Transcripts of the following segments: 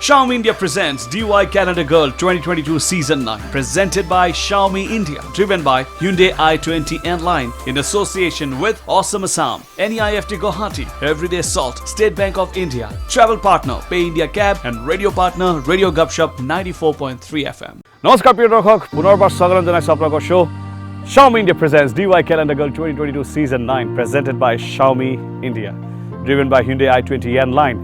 Xiaomi India presents DY Calendar Girl 2022 Season 9, presented by Xiaomi India, driven by Hyundai i20 N-Line, in association with Awesome Assam, NEIFT Guwahati, Everyday Salt, State Bank of India, travel partner Pay India Cab, and radio partner Radio Gupshup 94.3 FM. নমস্কাৰ প্ৰিয় দৰ্শক, পুনৰবাৰ স্বাগতম জনাইছোঁ আপোনালোকৰ show' Xiaomi India presents DY Calendar Girl 2022 Season 9, presented by Xiaomi India, driven by Hyundai i20 N-Line,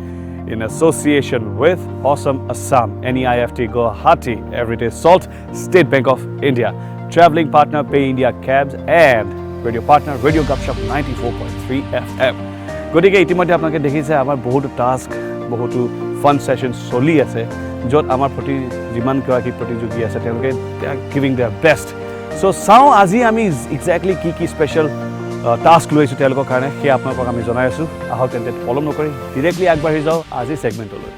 in association with Awesome Assam, NEIFT Guwahati, Everyday Salt, State Bank of India, traveling partner Pay India Cabs, and radio partner Radio Gupshup 94.3 FM. গতিকে ইতিমধ্যে আপোনালোকে দেখিছে আমাৰ বহুতো task, বহুতো fun session চলি আছে, য'ত আমাৰ প্ৰতি যিমান গৰাকী প্ৰতিযোগী আছে তেওঁলোকে গিভিং দেয়াৰ বেষ্ট। চ' চাওঁ আজি আমি এক্সেক্টলি কি স্পেচিয়েল টাস্ক লৈছোঁ তেওঁলোকৰ কাৰণে, সেয়া আপোনালোকক আমি জনাই আছোঁ। আহক তেন্তে পলম নকৰি ডিৰেক্টলি আগবাঢ়ি যাওঁ আজি ছেগমেণ্টলৈ।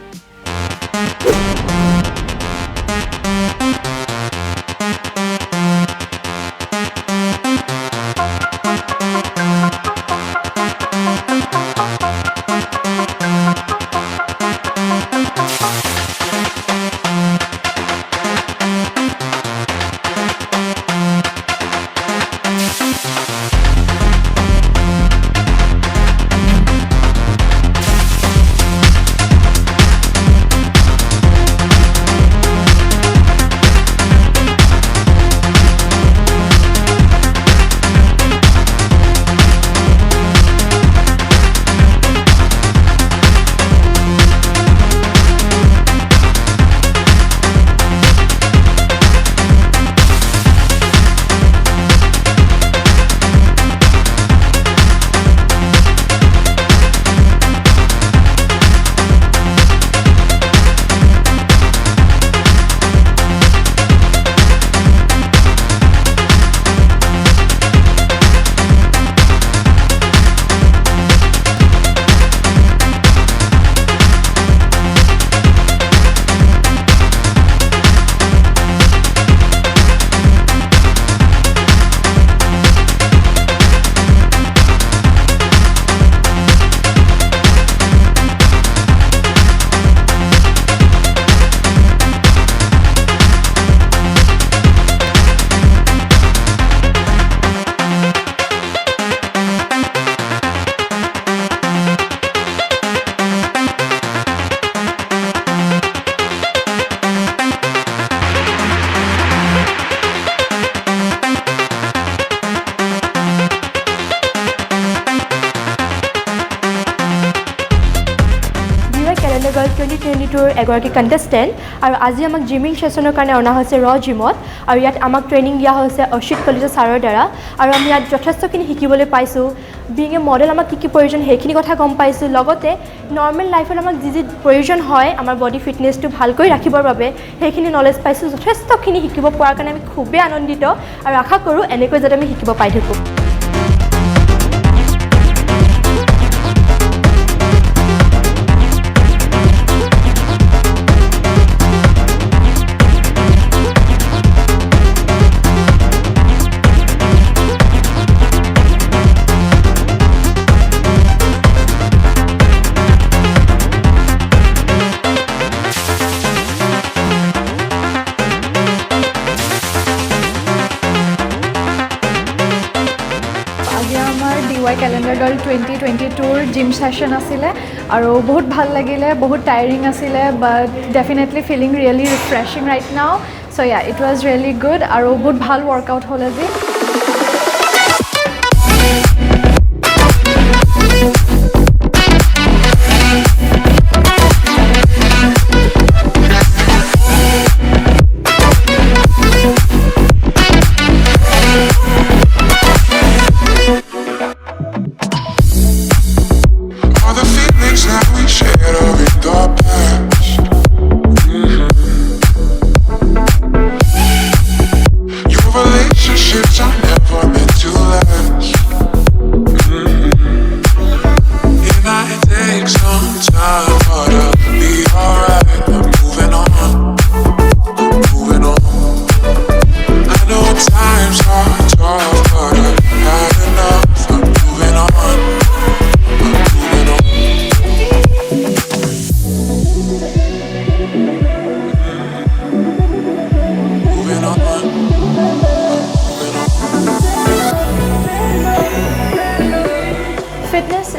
Calendar Girl 2022 এগৰাকী কণ্টেষ্টেণ্ট, আৰু আজি আমাক জিমিং ছেশ্যনৰ কাৰণে অনা হৈছে ৰ জিমত, আৰু ইয়াত আমাক ট্ৰেইনিং দিয়া হৈছে অশিত কলিতা ছাৰৰ দ্বাৰা, আৰু আমি ইয়াত যথেষ্টখিনি শিকিবলৈ পাইছোঁ। বিং এ মডেল আমাক কি প্ৰয়োজন সেইখিনি কথা গম পাইছোঁ, লগতে নৰ্মেল লাইফত আমাক যি প্ৰয়োজন হয় আমাৰ বডি ফিটনেছটো ভালকৈ ৰাখিবৰ বাবে সেইখিনি নলেজ পাইছোঁ। যথেষ্টখিনি শিকিব পৰাৰ কাৰণে আমি খুবেই আনন্দিত, আৰু আশা কৰোঁ এনেকৈ যাতে আমি শিকিব পাই থাকোঁ। DY Calendar Girl 2022 gym session আছিলে, আৰু বহুত ভাল লাগিলে, বহুত টায়াৰিং আছিলে, but definitely feeling really refreshing right now. So' yeah, it was really good, আৰু বহুত ভাল ৱৰ্কআউট হ'ল আজি। Relationships are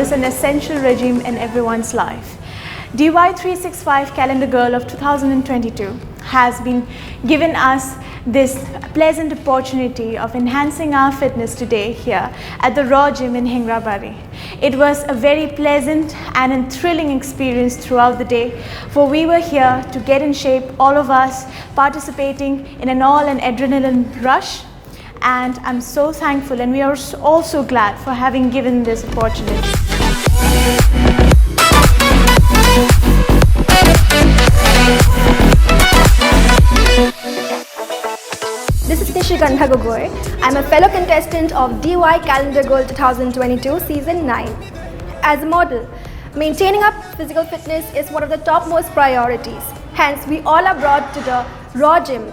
is an essential regime in everyone's life. DY365 Calendar Girl of 2022 has been given us this pleasant opportunity of enhancing our fitness today here at the Raw Gym in Hingrabari. It was a very pleasant and a thrilling experience throughout the day, for we were here to get in shape, all of us participating in an adrenaline rush, and I'm so thankful and we are also glad for having given this opportunity. This is Nishigandha Gogoi. I'm a fellow contestant of DY Calendar Girl 2022 Season 9. As a model, maintaining our physical fitness is one of the topmost priorities. Hence, we all are brought to the Raw Gym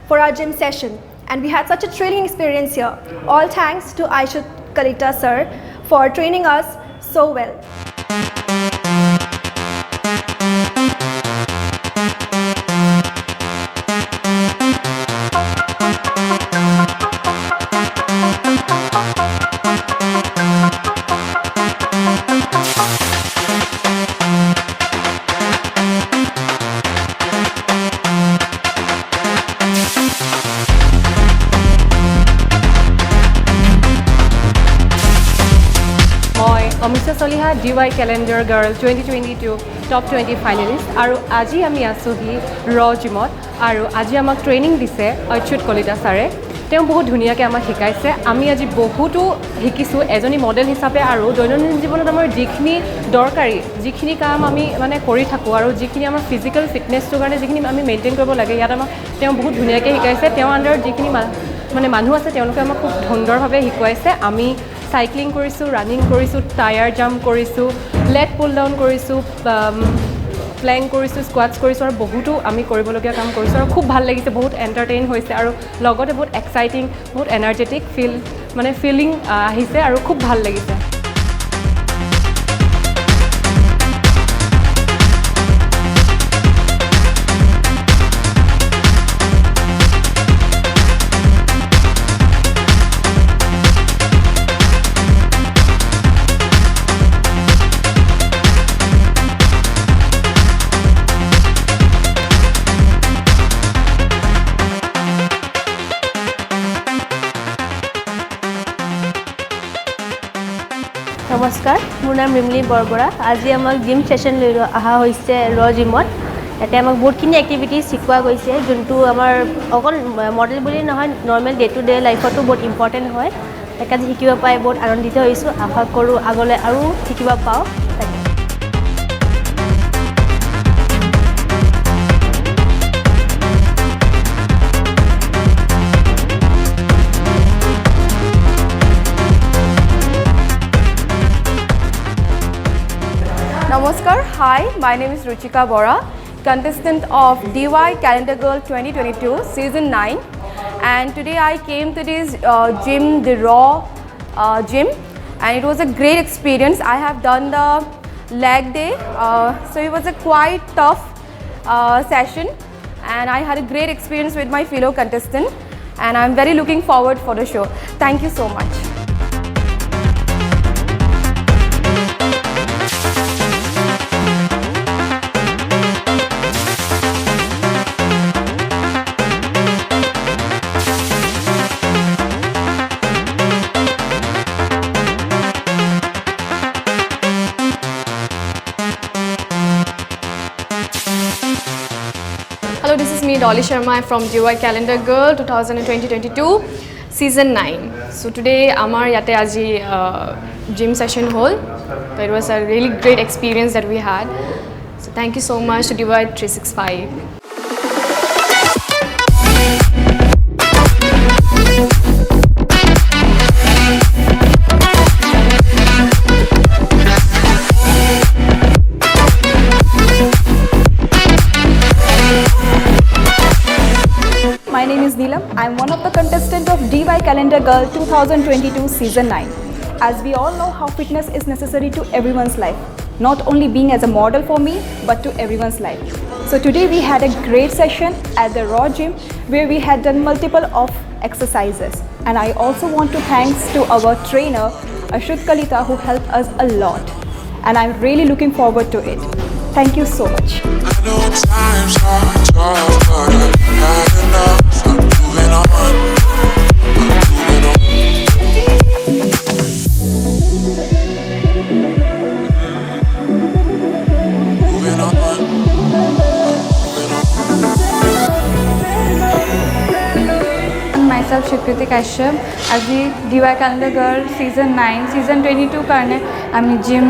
for our gym session. And we had such a thrilling experience here. All thanks to Aishut Kalita sir for training us so well. Amisha Soliha, DY Calendar Girl 2022 Top 20 Finalist. Aru aji ami asuhi Raw Gymot. Aru aji amak training dise Aishut Kalita sare. Teo bahut dhuniya ke amak hikaise. Ami aji bahuto hikisu ejoni model hisabe aru doinondin jibanot amar jikhini dorkari jikhini kaam ami mane kori thaku aru jikhini amar physical fitness to garne jikhini ami maintain koribo lage yat amak teo bahut dhuniya ke hikaise. Teo under jikhini mane manhu ase teoloke amak khub dhondor bhabe hikoaise. Ami cycling কৰিছো, running কৰিছো, tire jump কৰিছো, leg pull down কৰিছো, plank কৰিছো, squats কৰিছো আৰু বহুতো আমি কৰিবলগীয়া কাম কৰিছো আৰু খুব ভাল লাগিছে, বহুত এন্টাৰটেইন হৈছে আৰু লগতে বহুত এক্সাইটিং, বহুত এনাৰ্জেটিক ফিলিং আহিছে আৰু খুব ভাল লাগিছে। নমস্কাৰ, মোৰ নাম ৰিমলি বৰবৰা। আজি আমাক জিম সেশন লৈ অহা হৈছে ৰ জিমত। ইয়াতে আমাক বহুতখিনি এক্টিভিটিজ শিকোৱা গৈছে, যোনটো আমাৰ অকল মডেল বুলি নহয়, নৰ্মেল ডে টু ডে লাইফতো বহুত ইম্পৰ্টেণ্ট হয়। তাকে আজি শিকিব পাই বহুত আনন্দিত হৈছোঁ। আশা কৰোঁ আগলৈ আৰু শিকিব পাওঁ। Namaskar, hi, my name is Ruchika Bora, contestant of DY Calendar Girl 2022 Season 9, and today I came to this gym, the Raw Gym, and it was a great experience. I have done the leg day, so it was a quite tough session, and I had a great experience with my fellow contestant, and I'm very looking forward for the show. Thank you so much. Hello, this is me, Dolly Sharma from DY Calendar Girl 2022 Season 9. So today, amar yate aji gym session hall. So it was a really great experience that we had. So thank you so much to DY365. My name is Neelam. I'm one of the contestants of DY Calendar Girl 2022 Season 9. As we all know how fitness is necessary to everyone's life, not only being as a model for me, but to everyone's life. So today we had a great session at the Raw Gym where we had done multiple of exercises. And I also want to thanks to our trainer Ashut Kalita, who helped us a lot. And I'm really looking forward to it. Thank you so much. I know times are tough, but I've had enough. I'm moving on. Myself Shikriti Kashyap as the DY Calendar Girl season 9 season 22 karne ami gym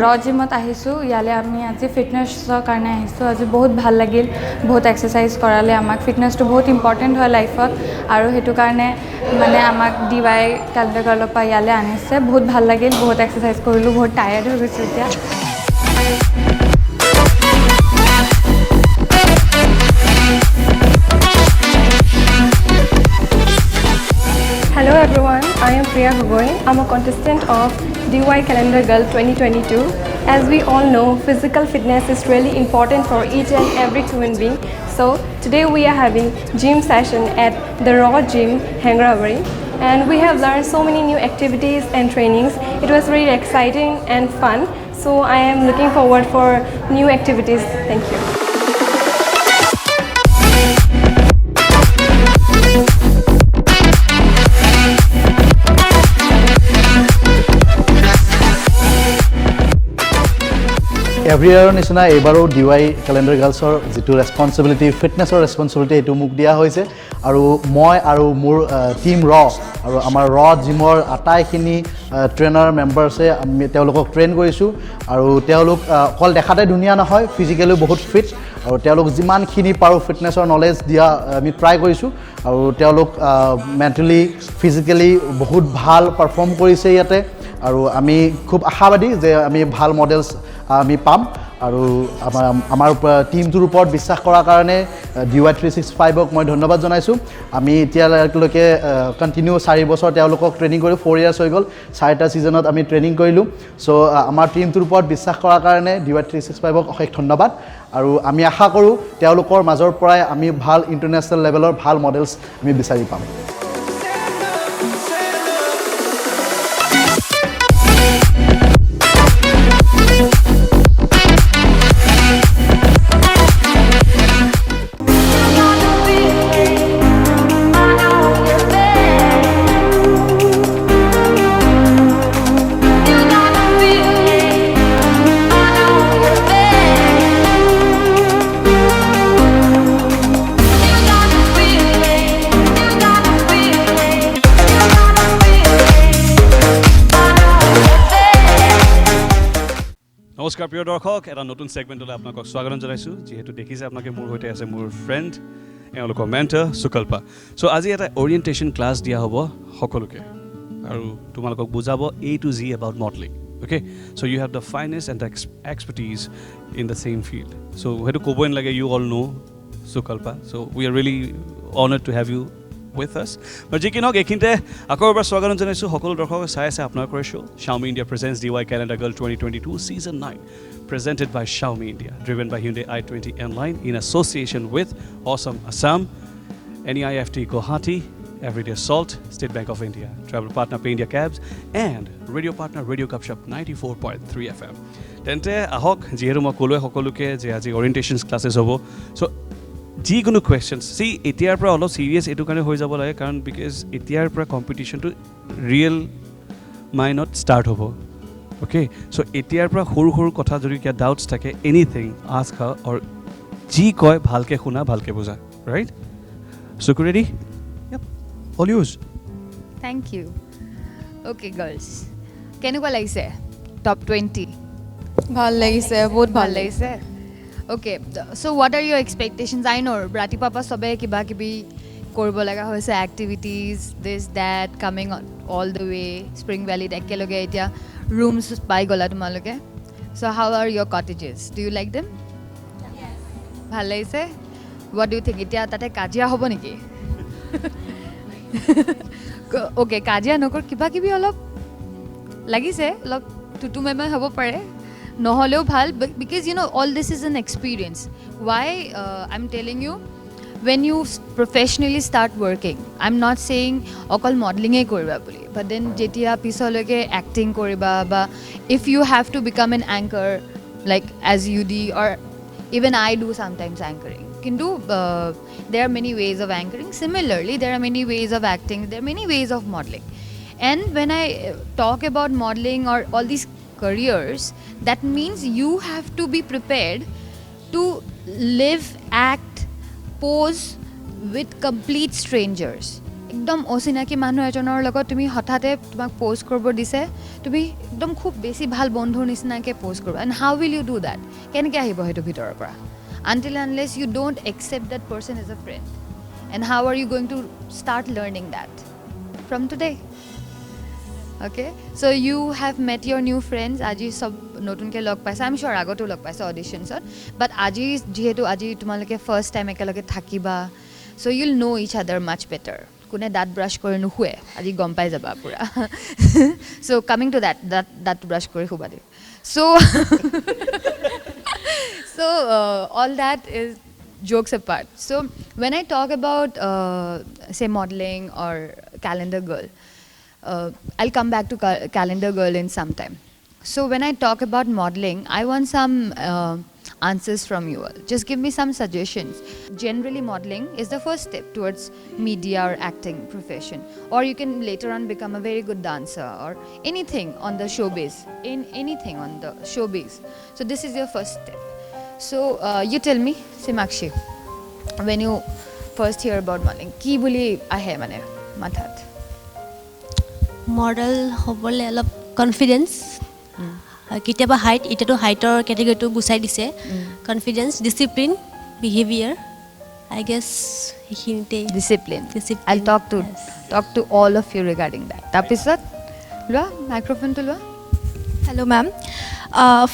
raw gymot ahisu yale ami aji fitness karne ahisu aji bahut bhal lagil bahut exercise korale amak fitness to bahut important hoy life ot aru hetu karne mane amak DY Calendar Girl pa yale anise bahut bhal lagil bahut exercise korilu bahut tired ho goisu tia. Hello everyone, I am Priya Gogoi. I'm a contestant of DY Calendar Girl 2022. As we all know, physical fitness is really important for each and every human being. So today we are having gym session at the Raw Gym, Hengrabari. And we have learned so many new activities and trainings. It was really exciting and fun. So I am looking forward for new activities. Thank you. Every ইয়াৰৰ নিচিনা এইবাৰো DY Calendar Girlsৰ যিটো responsibility ফিটনেছৰ responsibility এইটো মোক দিয়া হৈছে আৰু মই আৰু মোৰ টিম আৰু আমাৰ জিমৰ আটাইখিনি ট্ৰেইনাৰ মেম্বাৰ্ছে আমি তেওঁলোকক ট্ৰেইন কৰিছোঁ আৰু তেওঁলোক অকল দেখাতে ধুনীয়া নহয় ফিজিকেলি বহুত ফিট আৰু তেওঁলোক যিমানখিনি পাৰোঁ ফিটনেছৰ নলেজ দিয়া আমি ট্ৰাই কৰিছোঁ আৰু তেওঁলোক মেণ্টেলি ফিজিকেলি বহুত ভাল পাৰফৰ্ম কৰিছে ইয়াতে আৰু আমি খুব আশাবাদী যে আমি ভাল মডেলছ আমি পাম আৰু আমাৰ টিমটোৰ ওপৰত বিশ্বাস কৰাৰ কাৰণে DY365ক মই ধন্যবাদ জনাইছোঁ আমি এতিয়ালৈকে কণ্টিনিউ 4 বছৰ তেওঁলোকক ট্ৰেইনিং কৰি 4 ইয়াৰ্ছ হৈ গ'ল 4টা ছিজনত আমি ট্ৰেইনিং কৰিলোঁ চ' আমাৰ টিমটোৰ ওপৰত বিশ্বাস কৰাৰ কাৰণে DY365ক অশেষ ধন্যবাদ আৰু আমি আশা কৰোঁ তেওঁলোকৰ মাজৰ পৰাই আমি ভাল ইণ্টাৰনেশ্যনেল লেভেলৰ ভাল মডেলছ আমি বিচাৰি পাম নমস্কাৰ প্ৰিয় দৰ্শক এটা নতুন সেগমেন্টলৈ আপোনাক স্বাগতম জনাইছো যেহেতু দেখিছে আপোনাক মোৰ হৈতে আছে মোৰ ফ্ৰেন্ড এওঁলোকৰ মেন্টৰ সুকল্পা সো আজি এটা ওৰিয়েন্টেশন ক্লাছ দিয়া হ'ব সকলোকে আৰু তোমালোকক বুজাব A to Z about modeling okay so you have the finest and the expertise in the same field so hetu koboin lage you all know Sukalpa so we are really honored to have you with us but jikinok ekhinte akobar swagoton janaisu hokol dorkhok sai ase apnar kore show Xiaomi India presents DY Calendar Girl 2022 season 9 presented by Xiaomi India driven by Hyundai i20 N-Line in association with Awesome Assam NEIFT Guwahati Everyday Salt State Bank of India travel partner Pay India Cabs and radio partner Radio Gupshup 94.3 FM tente ahok jeheru ma koloi hokoluke je aji orientation classes hobo so যিকোনো কোৱেশ্চনছ C এতিয়াৰ পৰা অলপ সিৰিয়াছ এটো কাৰণে হৈ যাব লাগে কাৰণ বিকজ এতিয়াৰ পৰা কম্পিটিশনটো ৰিয়েল মাইনত ষ্টাৰ্ট হ'ব ওকে সো এতিয়াৰ পৰা সৰু সৰু কথা যদি কিবা ডাউটছ থাকে এনিথিং আস্ক হাৰ অৰ যি কয় ভালকে শুনা ভালকে বুজা right so ready yep all use thank you okay girls কেনেকুৱা লাগিছে টপ 20 ভাল লাগিছে বহুত ভাল লাগিছে Okay, so what are your expectations? I know Brati Papa sobe kiba kibi korbo laga hoise activities this that coming on all the way Spring Valley ekkeloge etia rooms pai gola tumaloge so how are your cottages do you like them yes bhal laise what do you think etia tate kajia hobo niki okay kajia nokor kiba kibi olop lagise olop tutu meme hobo pare নহলেও ভাল because you know all this is an experience why I'm telling you when you professionally start working, I'm not saying okol modeling e koriba boli, but then jetia pisoloke acting koriba ba if you have to become an anchor like as UD or even I do sometimes anchoring. Kintu there are many ways of anchoring. Similarly, there are many ways of acting. There are many ways of modeling. And when I talk about modeling or all these careers, that means you have to be prepared to live, act, pose with complete strangers. একদম অচিনাকি মানুহ এজনৰ লগত তুমি হঠাতে তোমাক pose কৰিব দিছে, তুমি একদম খুব বেছি ভাল বন্ধুৰ নিচিনাকে পোজ কৰিবা. And how will you do that? কেনেকৈ আহিব সেইটো ভিতৰৰ পৰা? Until unless you don't accept that person as a friend. And how are you going to start learning that? From today. Okay? So you have met your new friends. Aji sab notunke log paisa. I'm sure agoto log paisa auditions. But aji jihetu aji tumaleke first time ekaloge thakiba. So you'll know each other much better. Kune dat brush kore nuhue. Aji gom pai jaba pura. So coming to that brush kore hubadi. So So all that is jokes apart. So when I talk about say modeling or calendar girl, I'll come back to calendar girl in some time. So when I talk about modeling, I want some answers from you all. Just give me some suggestions. Generally modeling is the first step towards media or acting profession, or you can later on become a very good dancer or anything on the showbiz, anything on the showbiz. So this is your first step. So you tell me, Simakshi, when you first hear about modeling, ki boli ahe mane mathat? Model hobole alop confidence. Kitaba height, iteto height or category to gusai dise. Confidence, discipline, behavior. I guess discipline. I'll talk to all of you regarding that. Tapisat, lua microphone to lua. Hello ma'am.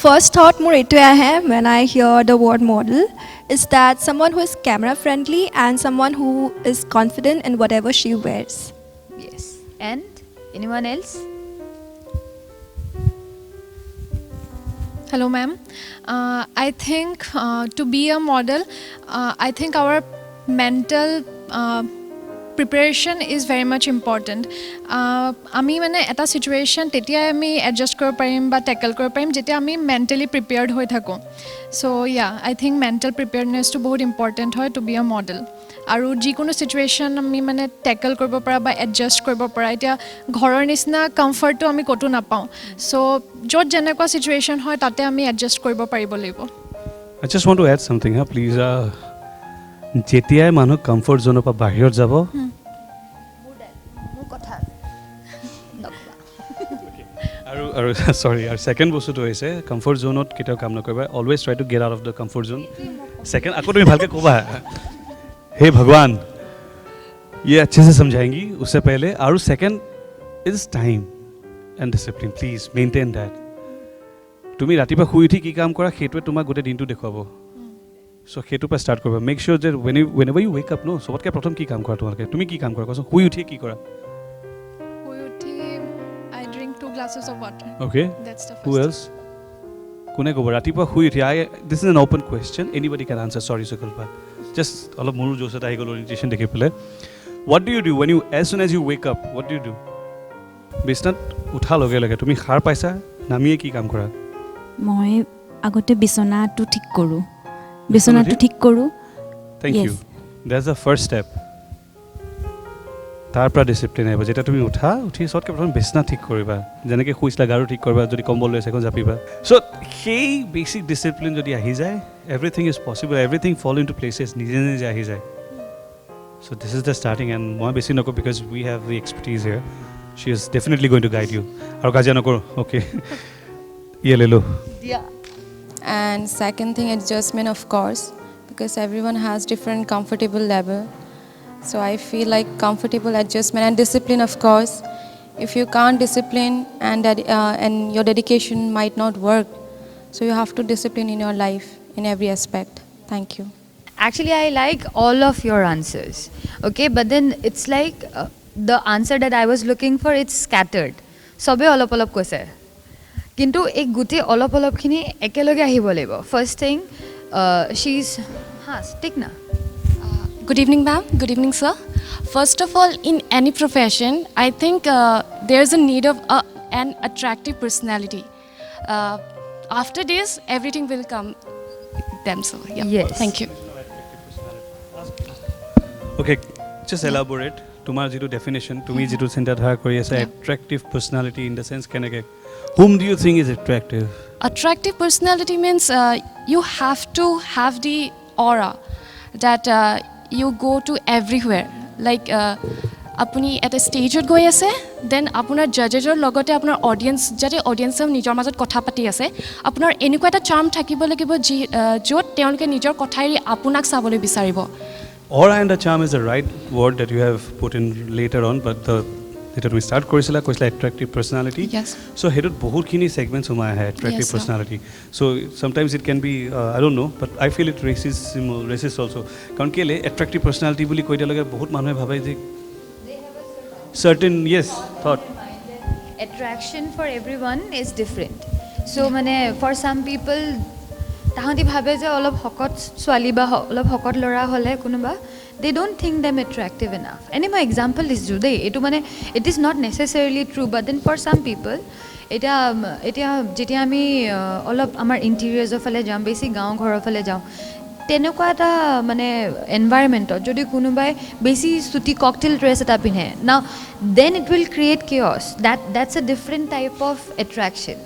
First thought more when I hear the word model is that someone who is camera friendly and someone who is confident in whatever she wears. Yes. And anyone else? Hello ma'am. I think to be a model, I think our mental preparation is very much important. আমি মানে এটা situation তেতিয়াই আমি adjust কৰিব পাৰিম বা tackle কৰিব পাৰিম যেতিয়া আমি মেণ্টেলি প্ৰিপেয়াৰ্ড হৈ থাকোঁ. চ' আই থিংক মেণ্টেল প্ৰিপেয়াৰ্ডনেছটো বহুত ইম্পৰ্টেণ্ট হয় টু বি আ মডেল. আৰু যিকোনো চিটুৱেশ্যন আমি মানে টেকল কৰিব পৰা বা এডজাষ্ট কৰিব পৰা. এতিয়া ঘৰৰ নিচিনা কমফৰ্টটো আমি ক'তো নাপাওঁ. চ' য'ত যেনেকুৱা চিটুৱেশ্যন হয় তাতে আমি এডজাষ্ট কৰিব পাৰিব লাগিব. I just want to add something, please. যেতিয়াই মানুহ কমফৰ্ট জোনৰ পৰা বাহিৰত যাব আৰু সৰি আৰু ছেকেণ্ড বস্তুটো হৈছে কমফৰ্ট জোনত কেতিয়াও কাম নকৰিবা. Always try to get out of the comfort zone. Second আকৌ তুমি ভালকৈ ক'বা, हे भगवान ये अच्छे से समझाएंगी उससे पहले. और second is time and discipline. Please maintain that. তুমি ৰাতিপুৱা শুই উঠি কি কাম কৰা সেইটোৱে তোমাক গোটেই দিনটো দেখুৱাব. চ' সেইটোৰ পৰা ষ্টাৰ্ট কৰিবা. মেক চিয়'ৰ যে whenever you wake up ন চবতকৈ প্ৰথম কি কাম কৰা তোমালোকে? তুমি কি কাম কৰা কোৱাচোন? শুই উঠি কি কৰা? শুই উঠি I drink 2 glasses of water. Okay. That's the first. Who else? কোনে ক'ব ৰাতিপুৱা শুই উঠি? This is an open question. Anybody can answer. Sorry Sukalpa. Just অলপ মোৰো জোচত আহি গ'ল অৰিয়েণ্টেশ্যন দেখি পেলাই. What do you do when you as soon as you wake up? What do you do? বিছনাত উঠা লগে লগে তুমি সাৰ পাইছা নামিয়ে কি কাম কৰা? মই আগতে বিছনাটো ঠিক কৰোঁ. বিছনাটো ঠিক কৰোঁ. Thank you. That's the first step. তাৰ পৰা ডিচিপ্লিন আহিব. যেতিয়া তুমি উঠি চবতকৈ প্ৰথম বিছনা ঠিক কৰিবা. যেনেকৈ শুইছিলা গাৰু ঠিক কৰিবা. যদি কম্বল লৈ আছে এখন জাপিবা. চ' সেই বেচিক ডিচিপ্লিন যদি আহি যায়, everything is possible. Everything fall into places নিজে নিজে আহি যায়. চ' this is the starting. And মই বেছি নকৰোঁ because we have the expertise here. She is definitely going to guide you. আৰু কাজিয়া নকৰোঁ. অ'কে ইয়ে লৈ লো. And second thing, adjustment of course, because everyone has different comfortable level. So I feel like comfortable adjustment and discipline of course. If you can't discipline and your dedication might not work, so you have to discipline in your life in every aspect. Thank you. Actually, I like all of your answers. Okay, but then it's like the answer that I was looking for, it's scattered. Sobe olop olop koise. Kintu ek guti olop olop khini ekeloge ahibo laibo. First thing, she's stick na. Good evening, ma'am. Good evening, sir. First of all, in any profession, I think there's a need of an attractive personality. After this, everything will come with them. So, yeah. Yes. Thank you. Okay, just elaborate. Tomar jitu definition, tumi jitu chintadhara kori asa attractive personality in the sense keneke. Whom do you think is attractive? Attractive personality means you have to have the aura that you go to everywhere. Like আপুনি এটা ষ্টেজত গৈ আছে, দেন আপোনাৰ জাজেছৰ লগতে আপোনাৰ audience যাতে অডিয়েঞ্চে নিজৰ মাজত কথা পাতি আছে, আপোনাৰ এনেকুৱা এটা চাৰ্ম থাকিব লাগিব য'ত তেওঁলোকে নিজৰ কথা এৰি আপোনাক চাবলৈ বিচাৰিব। Aura and a charm is the right word that you have put in later on, but যেটা তুমি ষ্টাৰ্ট কৰিছিলা কৈছিলা এট্ৰেক্টিভ পাৰ্চনেলিটি। চ' সেইটোত বহুতখিনি ছেগমেণ্টছ সোমাই আহে এট্ৰেক্টিভ পাৰ্চনেলিটি। চ' sometimes it can be I don't know' but I feel it resist also'. কাৰণ কেলৈ এট্ৰেক্টিভ পাৰ্চনেলিটি বুলি কৈ দিয়াৰ লগে বহুত মানুহে ভাবে যে certain yes thought attraction for everyone is different. So মানে for some people তাহাঁতি ভাবে যে অলপ শকত ছোৱালী বা অলপ শকত ল'ৰা হ'লে কোনোবা they don't think them attractive enough. এনে মই এক্সাম্পল দিছোঁ দেই, এইটো মানে it is not necessarily true, but then for some people এতিয়া যেতিয়া আমি অলপ আমাৰ ইণ্টেৰিয়ৰ্ছৰ ফালে যাওঁ, বেছি গাঁও ঘৰৰ ফালে যাওঁ, তেনেকুৱা এটা মানে এনভাইৰমেণ্টত যদি কোনোবাই বেছি চুটি ককটেল ড্ৰেছ এটা পিন্ধে now, then it will create chaos. that's a different type of attraction.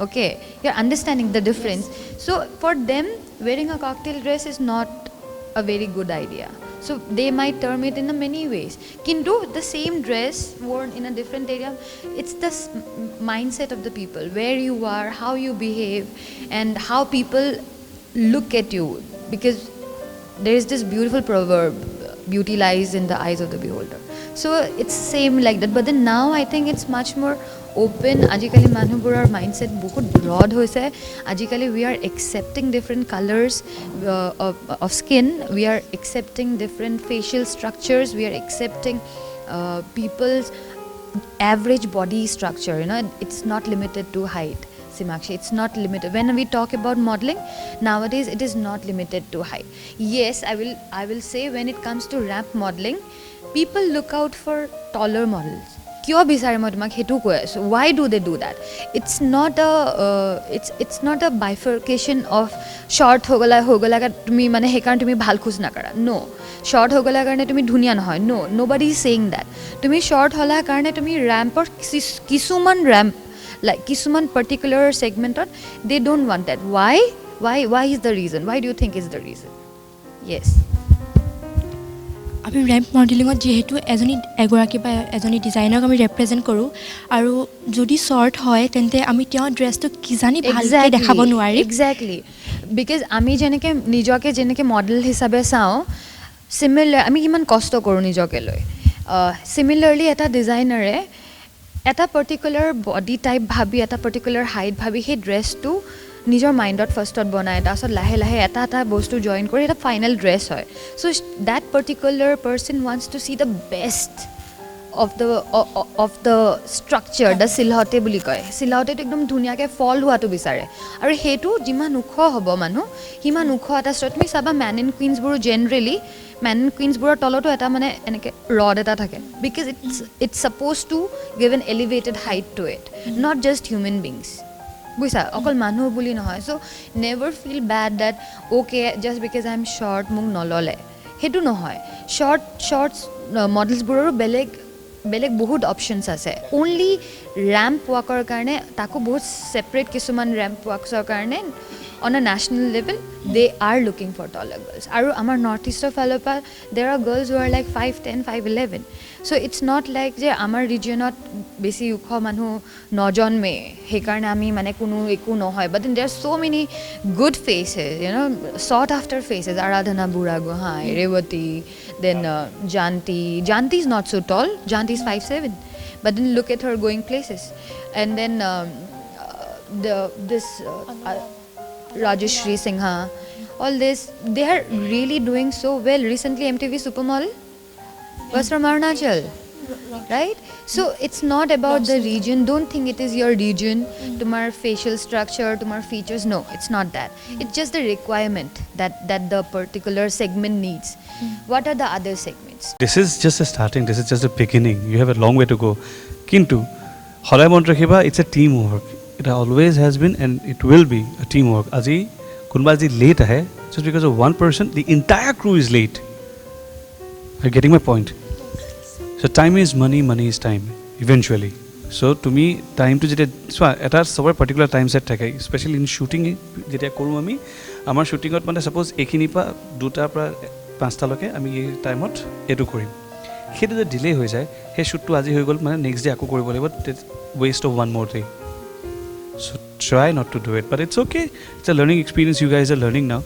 Okay, you're understanding the difference. So for them, wearing a cocktail dress is not a very good idea. So they might term it in many ways. Kintu the same dress worn in a different area, it's the mindset of the people, where you are, how you behave, and how people look at you. Because there is this beautiful proverb, beauty lies in the eyes of the beholder. So it's same like that. But then now I think it's much more open. Ajikali manuburar mindset bahut broad hoise. Ajikali we are accepting different colors of skin. We are accepting different facial structures. We are accepting people's average body structure. You know, it's not limited to height. Simakshi, it's not limited. When we talk about modeling nowadays, it is not limited to height. Yes, I will say when it comes to ramp modeling, people look out for taller models. Kyo bisare moi tomak hetu koi asu, why do they do that? It's not a bifurcation of short hogola ka tumi mane hekan tumi bhal khoj na kara. No, short hogola karone tumi dhunia nohoy. No, nobody is saying that. Tumi short hola karone tumi ramp or kisuman ramp, like kisuman particular segmentot, they don't want that. Why is the reason? Why do you think is the reason? Yes. আমি ramp মডেলিঙত যিহেতু এগৰাকী বা এজনী ডিজাইনাৰক আমি ৰেপ্ৰেজেণ্ট কৰোঁ, আৰু যদি short হয় তেন্তে আমি তেওঁৰ ড্ৰেছটো কিজানি ভালকৈ দেখাব নোৱাৰিম। এক্সেক্টলি, বিকজ আমি যেনেকৈ নিজকে যেনেকৈ মডেল হিচাপে চাওঁ, চিমিলাৰ আমি কিমান কষ্ট কৰোঁ নিজকে লৈ, চিমিলাৰলি এটা ডিজাইনাৰে এটা পাৰ্টিকুলাৰ বডি টাইপ ভাবি, এটা পাৰ্টিকুলাৰ হাইট ভাবি সেই ড্ৰেছটো নিজৰ মাইণ্ডত ফাৰ্ষ্টত বনায়, তাৰপিছত লাহে লাহে এটা এটা বস্তু জইন কৰি এটা ফাইনেল ড্ৰেছ হয়। So' that particular person wants to see the best of the structure, the silhouette বুলি কয়। চিলহতেটো একদম ধুনীয়াকৈ ফল হোৱাটো বিচাৰে, আৰু সেইটো যিমান ওখ হ'ব মানুহ সিমান ওখ এটা তুমি চাবা মেন এণ্ড কুইনছবোৰো জেনেৰেলি মেন এণ্ড কুইনছবোৰৰ তলতো এটা মানে এনেকৈ ৰড এটা থাকে, because it's supposed to give an elevated height to it, not just human beings, বুজিছা, অকল মানুহ বুলি নহয়। So' never feel bad that okay just because I am short মোক নল'লে, সেইটো নহয়। শ্বৰ্টছ মডেলছবোৰৰো বেলেগ বহুত অপশ্যনছ আছে। অনলি ৰেম্প ৱাকৰ কাৰণে তাকো বহুত ছেপাৰেট কিছুমান ৰেম্প ৱাকছৰ কাৰণে on a national level they are looking for taller girls. Aru amar north east of Alapa there are girls who are like 5'10", 5'11". So it's not like je amar regionot besi ukho manu nojonme he karone ami mane kono eku nohoy, but then there are so many good faces, you know, sought after faces. Aradhana Buragohai, Revati, then Janti is not so tall. Janti is 5'7", but then look at her going places. And then Rajeshri Singha, all this, they are really doing so well. Recently MTV Supermodel was from Arunachal. right? So it's not about the region. Don't think it is your region, tumhar facial structure, tumhar features. No, it's not that. It's just the requirement that the particular segment needs. What are the other segments? This is just a starting, this is just a beginning. You have a long way to go. Kintu horai mon rakhiba, it's a teamwork. It always has been and it will be a teamwork. Aji kunba aji late ahe, just because of one person the entire crew is late. You're getting my point? So time is money, money is time eventually. So to me time to jete so eta sober particular time set thake, especially in shooting jete koru ami amar shooting ot mane suppose ekhini pa duta pra 5ta loke ami ei time ot etu korim, hetu je delay hoy jay he shoot to aji hoy gol mane next day ako koribo laibo, waste of one more day. So try not to do it, but it's okay, it's a learning experience, you guys are learning now.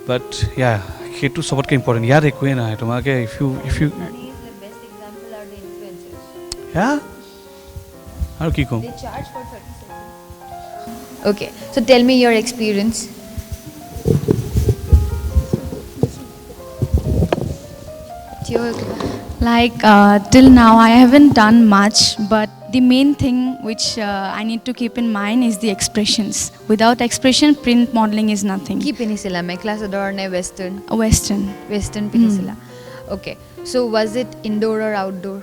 But yeah, hetu sobotke important yaar ekoi na hai tomake if you yeah, how do you go? They charge for 30 seconds. Okay, so tell me your experience. Like till now I haven't done much, but the main thing which I need to keep in mind is the expressions. Without expression, print modeling is nothing. Ki pinisila mekla sador ne western? Western pinisila. Okay, so was it indoor or outdoor?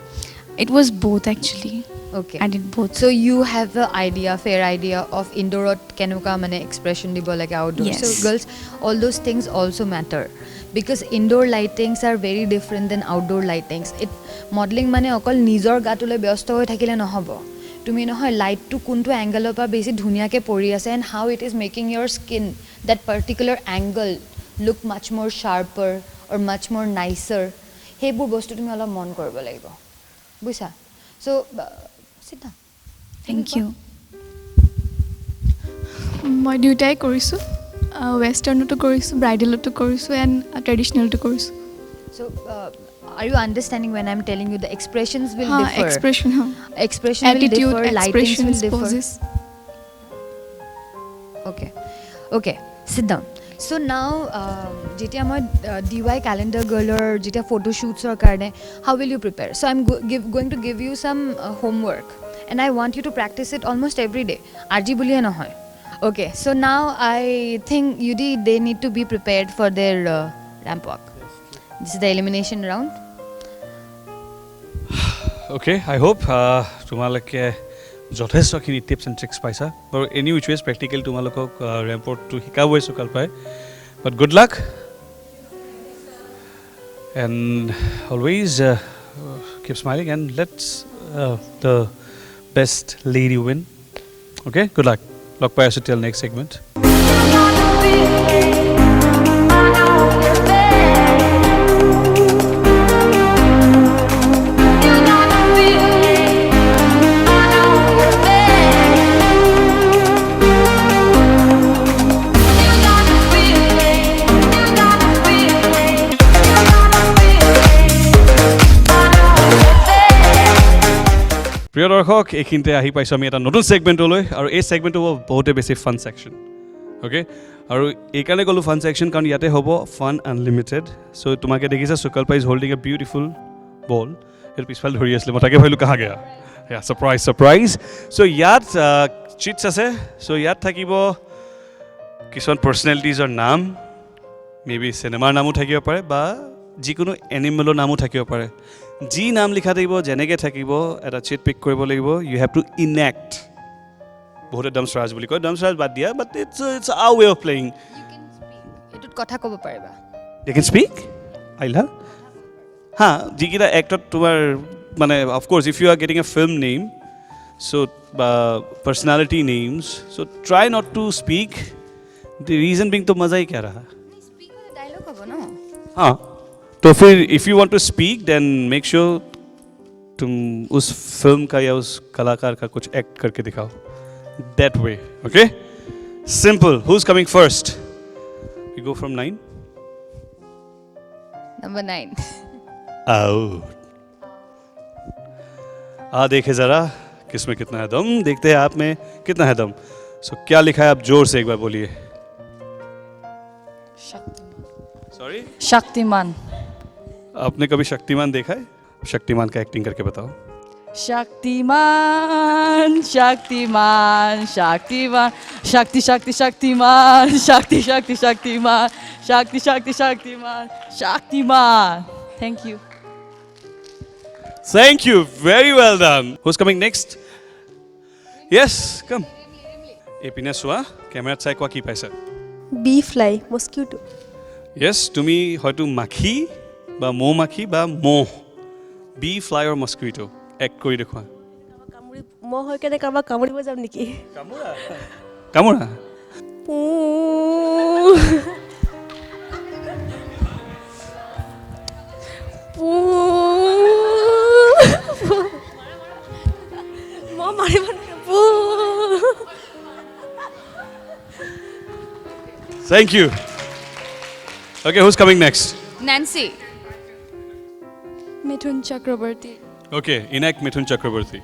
It was both actually. Okay, I did both. So you have a fair idea of indoor or kenuka mane expression dibo like outdoor. Yes. So girls, all those things also matter. Because indoor lightings are very different than outdoor lightings. It modeling mane okol nijor gatule byasto hoi thakile nohobo. Tumi nohoy light to kuntu angle pa besi dhuniya ke pori ase and how it is making your skin, that particular angle, look much more sharper or much more nicer. Hebur bostu tumi ola mon koribo lagibo. Buisa. So sit down. Thank you. মই দুটাই কৰিছোঁ, ৱেষ্টাৰ্ণতো কৰিছোঁ, ব্ৰাইডেলতো কৰিছোঁ and ট্ৰেডিশ্যনেলতো কৰিছোঁ. So are you understanding when I'm telling you the expressions will differ? Expression, expression attitude, will differ, lightings will differ. Poses. Okay, sit down. So now যেতিয়া মই DY calendar girl or যেতিয়া photo shoots or karne, how will you prepare? So I'm going to give you some homework and I want you to practice it almost every day. Arji buliye na hoy. Okay, so now I think they need to be prepared for their ramp walk. This is the elimination round. Okay, I hope তোমালোকে যথেষ্টখিনি tips and tricks পাইছা আৰু any which was practical তোমালোকক ৰেম্পৰ্টটো শিকাবই চোকাল পাই but good luck and always keep smiling and let's the best lady win okay good luck লগ পাই আছোঁ টিল নেক্সট ছেগমেণ্ট প্ৰিয় দৰ্শক এইখিনিতে আহি পাইছোঁ আমি এটা নতুন ছেগমেণ্টলৈ আৰু এই ছেগমেণ্টটো হ'ব বহুতে বেছি ফান ছেকশ্যন অ'কে আৰু এইকাৰণে ক'লোঁ ফান ছেকশ্যন কাৰণ ইয়াতে হ'ব ফান আনলিমিটেড চ' তোমাকে দেখিছা সুকল পাই ইজ হোল্ডিং এ বিউটিফুল বল সেইটো পিছফালে ধৰি আছিলে মই তাকে ভাবিলোঁ কাহা গেয়া ছাৰপ্ৰাইজ চ' ইয়াত চিটছ আছে চ' ইয়াত থাকিব কিছুমান পাৰ্চনেলিটিজৰ নাম মে বি চিনেমাৰ নামো থাকিব পাৰে বা যিকোনো এনিমেলৰ নামো থাকিব পাৰে যি নাম লিখা থাকিব যেনেকৈ থাকিব এটা চিট পিক কৰিব লাগিব ইউ হেভ টু ইনেক্ট বহুতে ডমছৰাজ বুলি কয় ডমছৰাজ বাদ দিয়া but it's a way of playing এইটোত কথা ক'ব পাৰিবা দে কেন স্পীক আহিলা হা যিকেইটা এক্টত তোমাৰ মানে of course if you are getting a film name so' বা personality names so' try not to speak the reason being तो मज़ा ही क्या रहा डायलॉग होगा ना हाँ तो फिर if you want to speak then make sure तुम उस फिल्म का या उस कलाकार का कुछ एक्ट करके दिखाओ that way okay simple who is coming first we go from 9 number 9 आओ देखे ज़रा किसमें कितना है दम देखते हैं आप में कितना है दम सो क्या लिखा है आप जोर से एक बार बोलिए सॉरी शक्तिमान आपने कभी शक्तिमान देखा है शक्तिमान का एक्टिंग करके बताओ. शक्तिमान शक्तिमान शक्तिमान शक्ति शक्ति शक्तिमान शक्ति शक्ति शक्तिमान शक्ति शक्ति Shaktimaan Shaktimaan. Thank you. Thank you. Very well done. Who's coming next? Yes, come. Epine soa camera chai kwa ki paisa? Bee fly, mosquito. Yes, tumi hoyto makhi ba mo makhi ba mo. Bee fly or mosquito? Ek kori dekhua. মই হৈ কেনে কাৰোবাক কামুৰিব যাম নেকি? Kamura. মই মাৰিব Thank you. Okay, who's coming next? Nancy. Mithun Chakraborty. Okay, enact Mithun Chakraborty.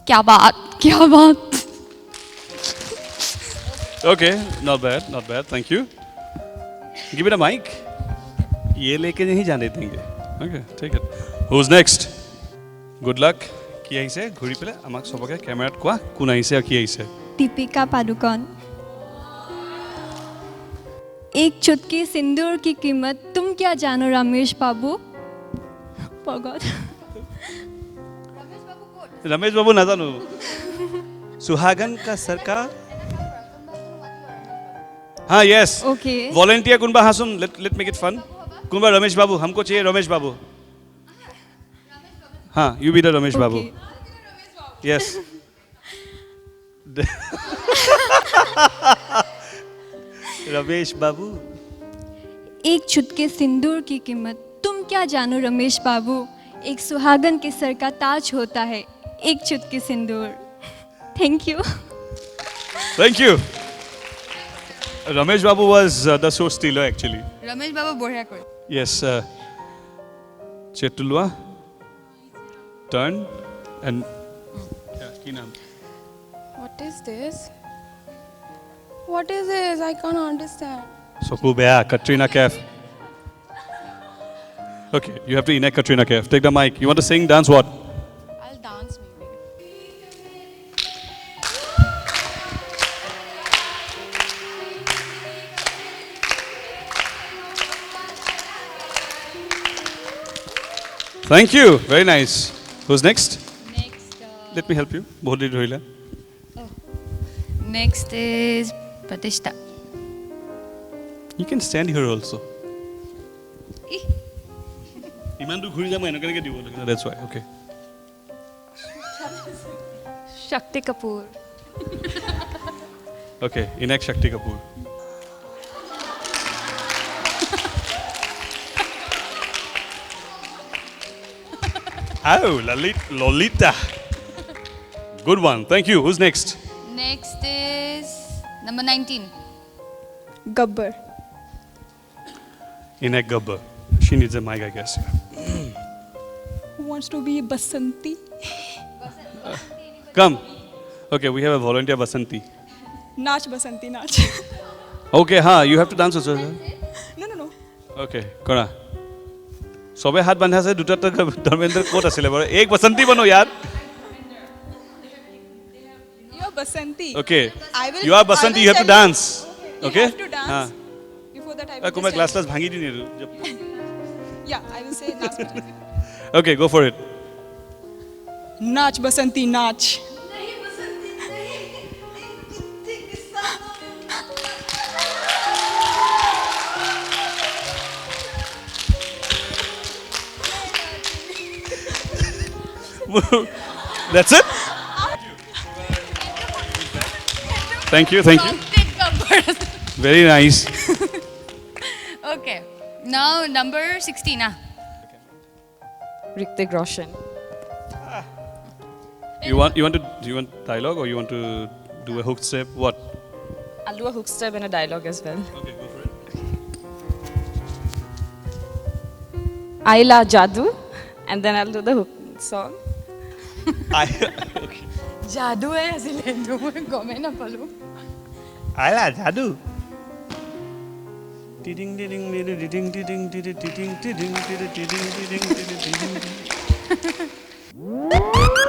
क्या बात Okay, not bad, not bad. Thank you. Give it a mic. ये लेके नहीं जाने देंगे. Okay, take it. Who's next? Good luck. কি আহিছে ঘূৰি পেলাই আমাক সবকে ক্যামেৰাত কোৱা কোন আহিছে আৰু কি আহিছে. दीपिका पादुकोण. एक चुटकी सिंदूर की कीमत तुम क्या जानो रमेश बाबू. Forgot. रमेश बाबू नाजानो. सुहागन का सरकार. हाँ यस. Okay. वॉलंटियर कुनबा हासुन लेट मेक इट फन. कुनबा रमेश बाबू हमको चाहिए रमेश बाबू. हाँ you be the Ramesh Babu. Yes. Ramesh Babu. एक चुटके सिंदूर की कीमत तुम क्या जानो रमेश बाबू. एक सुहागन के सर का ताज होता है एक चुटकी सिंदूर. Thank you. Thank you. Ramesh Babu was the show stealer actually. Ramesh Babu बढ़िया कर. Yes. Chetulwa. Turn and. Yeah, ki naam? What is this? What is this? I can't understand. Soku Bea, Katrina Kaif. Okay, you have to enact Katrina Kaif. Take the mic. You want to sing, dance, what? I'll dance maybe. Thank you. Very nice. Who's next? Let me help you. बहुत देर होइला. Next is Pratishta. You can stand here also. ইমান দূৰ ঘূৰি যাম এনেকৈ দিব লাগে. That's why. Okay. Shakti Kapoor. Okay. Enact Shakti Kapoor. Oh, Lolita. Good one. Thank you. Who's next? Next is number 19. Gabbar. Enact Gabbar. She needs a mic, I guess. Who wants to be Basanti? Come. Okay, we have a volunteer Basanti. Nach Basanti, Nach. Okay, you have to dance also. No. Okay, Kora. सबे हाथ बांधा से दुटा तक धर्मेंद्र कोट आছিলে bare ek basanti bano yaar. You are Basanti. Okay. You are Basanti, you have to dance. Okay? You have to dance. Before that I will कोई glass glass भांगी दी नहीं. Yeah, I will say Nach Basanti. Okay, go for it. Nach Basanti, Nach. That's it? Thank you. Very nice. Okay. Now number 16. Hrithik Roshan. You want dialogue or you want to do a hook step? What? I'll do a hook step and a dialogue as well. Okay, go for it. Aila Jadu, and then I'll do the hook song. Okay. जादू है असले तो मैं गमे ना पालू. Aila Jadu. Ding ding ding ding ding ding ding ding ding ding ding ding ding ding ding ding ding ding.